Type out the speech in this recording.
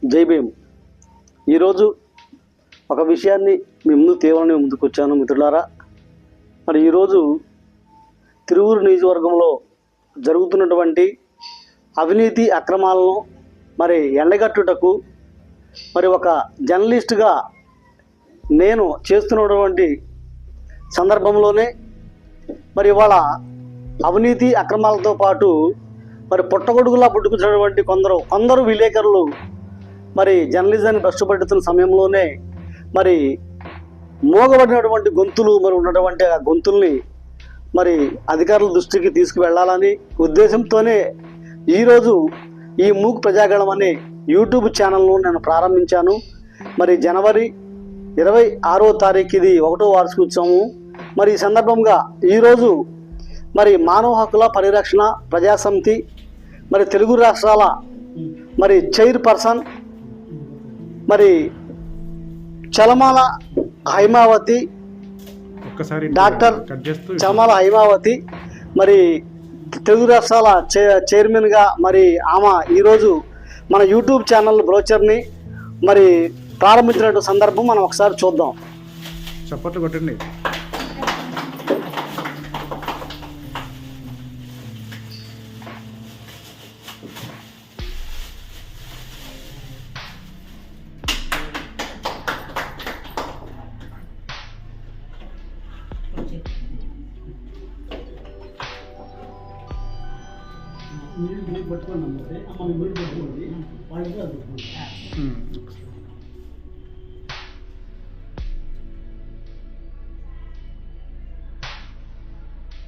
జై భీమ్. ఈరోజు ఒక విషయాన్ని మీ ముందు తేవాలని ముందుకు వచ్చాను మిత్రులారా. మరి ఈరోజు తిరువూరు నియోజకవర్గంలో జరుగుతున్నటువంటి అవినీతి అక్రమాలను మరి ఎండగట్టుటకు మరి ఒక జర్నలిస్టుగా నేను చేస్తున్నటువంటి సందర్భంలోనే మరి ఇవాళ అవినీతి అక్రమాలతో పాటు మరి పుట్టగొడుగులా పుట్టుకున్నటువంటి కొందరు విలేకరులు మరి జర్నలిజాన్ని భ్రష్టుపడుతున్న సమయంలోనే మరి మోగబడినటువంటి గొంతులు మరి ఉన్నటువంటి ఆ గొంతుల్ని మరి అధికారుల దృష్టికి తీసుకువెళ్ళాలని ఉద్దేశంతోనే ఈరోజు ఈ మూక్ ప్రజాగళం అనే యూట్యూబ్ ఛానల్ను నేను ప్రారంభించాను. మరి జనవరి 26వ తారీఖు ఇది 1వ వార్షికోత్సవము. మరి ఈ సందర్భంగా ఈరోజు మరి మానవ హక్కుల పరిరక్షణ ప్రజాసమితి మరి తెలుగు రాష్ట్రాల మరి చైర్పర్సన్ మరి చలమాల హైమావతి, డాక్టర్ చలమాల హైమావతి మరి తెలుగు రాష్ట్రాల చైర్మన్గా మరి ఆమె ఈరోజు మన యూట్యూబ్ ఛానల్ బ్రోచర్ని మరి ప్రారంభించినటువంటి సందర్భం మనం ఒకసారి చూద్దాం. చప్పట్లు కొట్టండి.